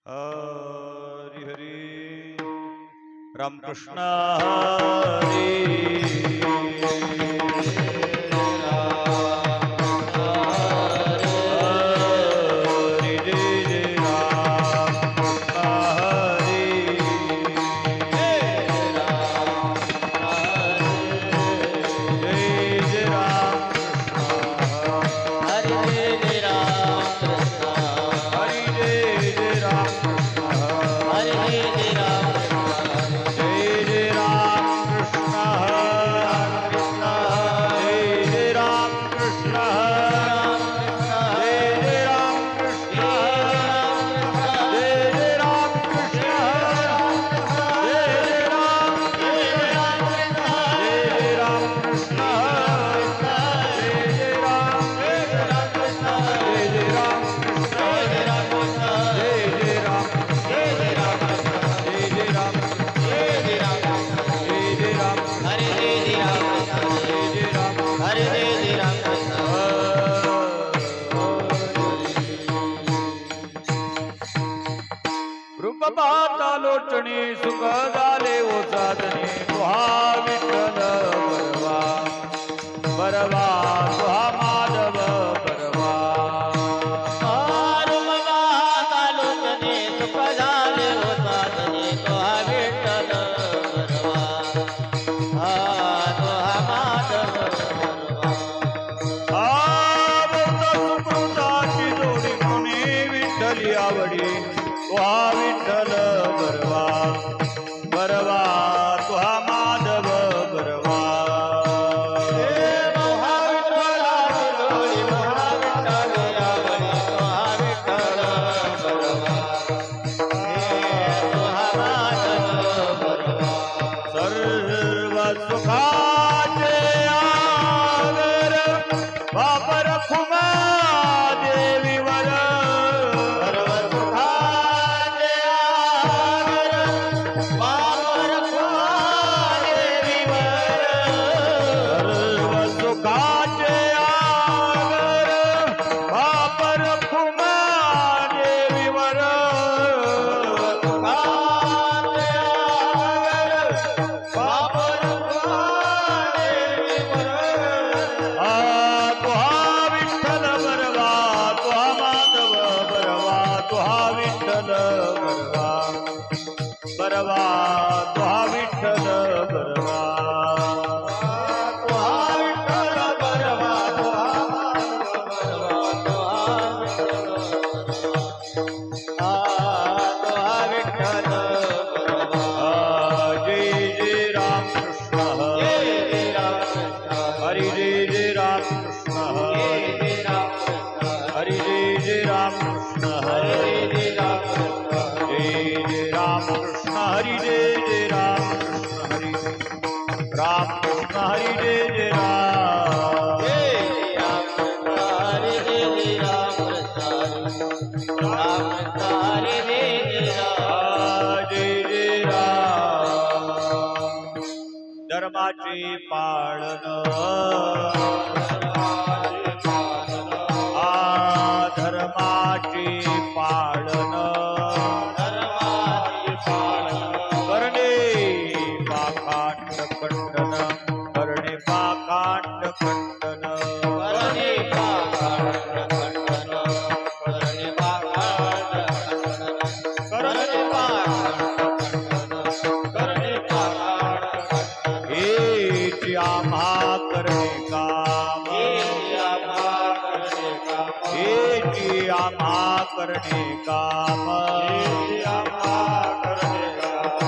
हरी हरी रामकृष्ण हरी लोचणी सुख झाले ओ साधने तुहा विठ्ठल बरवा बरवा तुहा माधव बरवा लोचणी सुख झाले ओ साधने तुहा विठ्ठल बरवा तुहा माधव सुकृताची जोडी कोणी विठ्ठली आवडी तुहा विठ्ठल बरवा बरवा तुहा माधव बरवा सर्व सुखाचे आगर वापर खुमा देवीवर बरवा तुहा विठ्ठल बरवा तुहा विठ्ठल बरवा तुहा विठ्ठल बरवा जय जय राम कृष्ण हरी जय जय राम कृष्ण हरी जय जय राम कृष्ण हरी जय राम कृष्ण हरि जय जय राम कृष्ण हरि राम कृष्ण हरि जय जय राम हरे जय राम राम हरे जय जय राम धर्माचे पाळन धर्माचे पाळन करणे पाखांड खंडन करणे पाखांड खंडन करणे पाखांड खंडन करणे पाखांड करणे पाखांड हेची आम्हा करणे काम हेची आम्हा करणे काम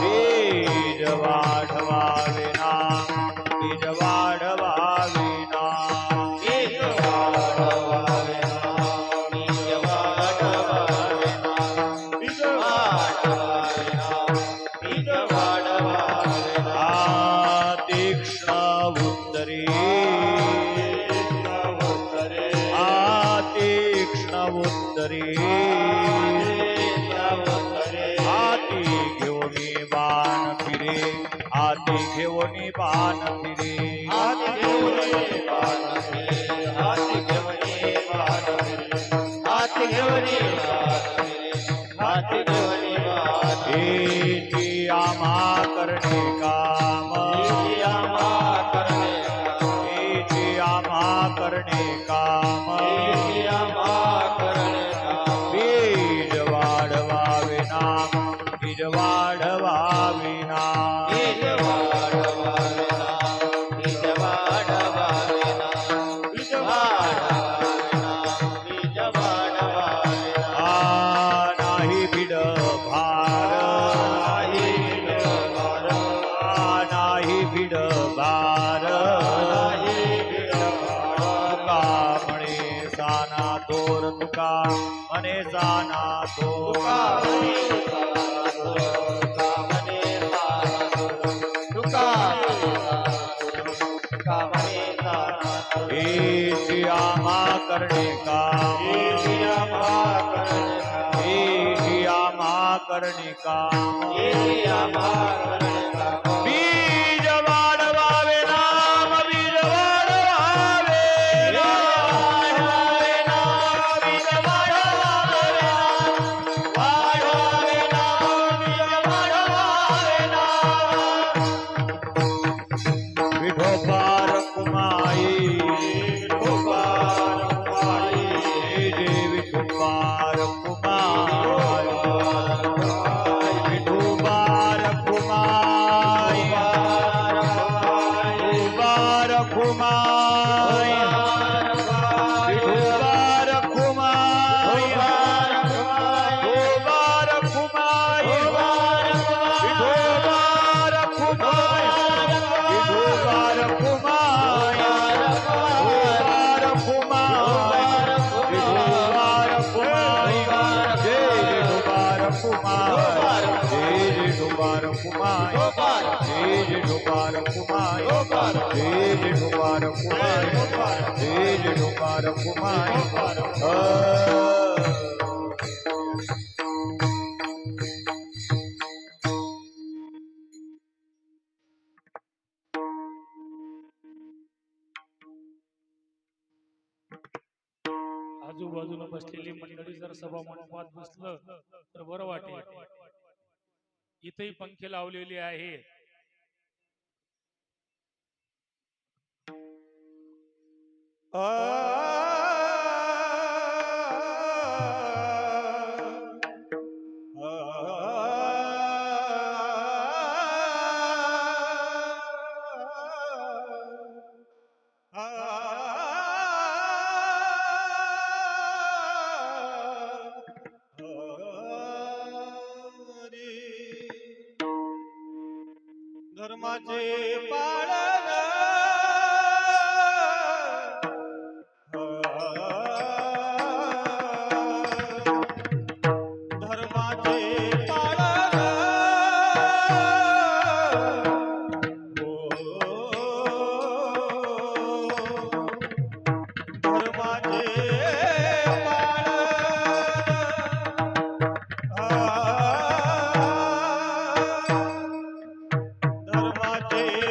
बीज वाढवावे ना बीज वाढवावे ना बीज वाढवावे ना बीज वाढवावे ना बीज वाढवावे ना बीज वाढवावे ना तीक्ष्ण उत्तरे तीक्ष्ण उत्तरे हाती घेऊनी बाण फिरे हाती घेऊनी बाण फिरे हाती घेऊनी बाण फिरे हाती घेऊनी बाण फिरे हाती घेऊनी बाण फिरे हाती घेऊनी करणे काम हीची आम्हा करणे काम हीची आम्हा करणे काम हीची आम्हा करणे काम बीज वाढवावे नाम बीज वाढवावे नाम बीज वाढवावे नाम बीज वाढवावे नाम बीज वाढवावे नाम बीज वाढवावे नाम नाही भिड भार नाही विडभार नाही भिड भार नाही विडभार तुका म्हणे साना तोर तुका म्हणे साना तुका तोर म्हणे साना तुका म्हणे साना तुका तुका म्हणे साना हीची आम्हा करणे काम हीची आम्हा करणे काम हीची आम्हा करणे काम हीची आम्हा करणे काम बीज वाढवावे नाम बीज वाढवावे वाढवावे नाम बीज वाढवावे नाम वाढवावे नाम बीज वाढवावे नाम विठोबार कुमाई विठोबार कुमारी विठोबार कुमाई विठोबार कुमाई विठोबार कुमाई विठोबार कुमाई विठोबार कुमाई विठोबार कुमाई विठोबार कुमाई विठोबार कुमाई जय विठोबार कुमाई जय विठोबार कुमाई जय विठोबार कुमाई जय विठोबार कुमाई जय विठोबार कुमाई आजूबाजूला बसलेली मंडळी जर सभा मंडपात बसलं तर बरं वाटेल. इथेही पंखे लावलेले आहेत. धर्माचे पालन धर्माचे पालन धर्माचे धर्माचे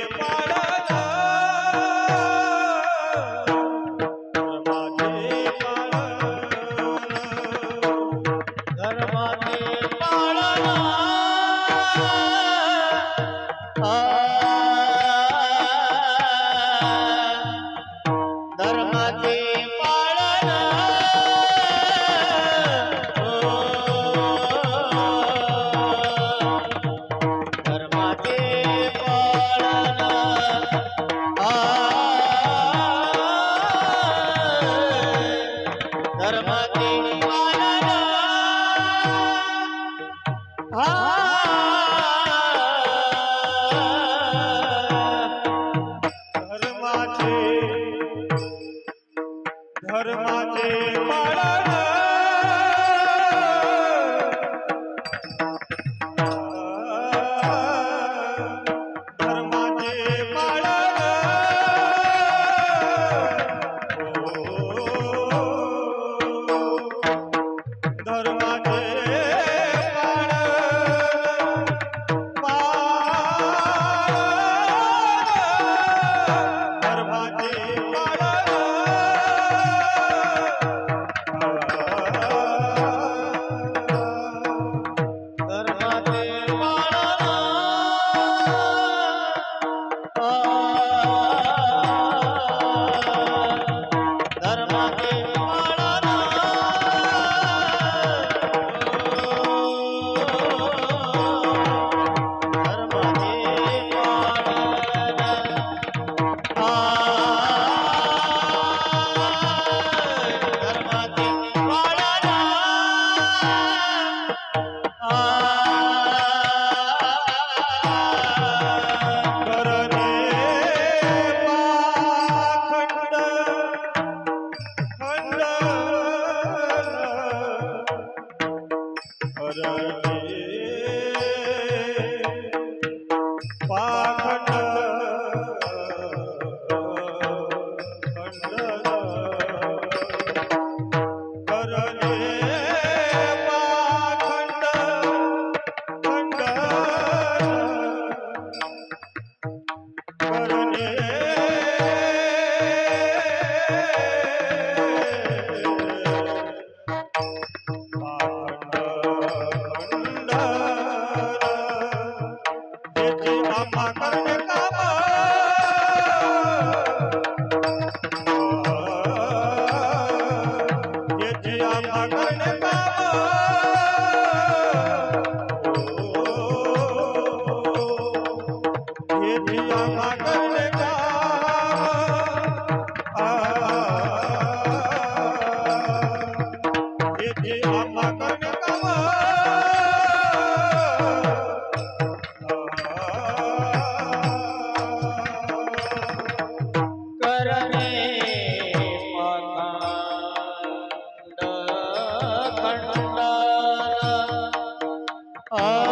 हे आम्हा करणे काम करणे पाखंड खंड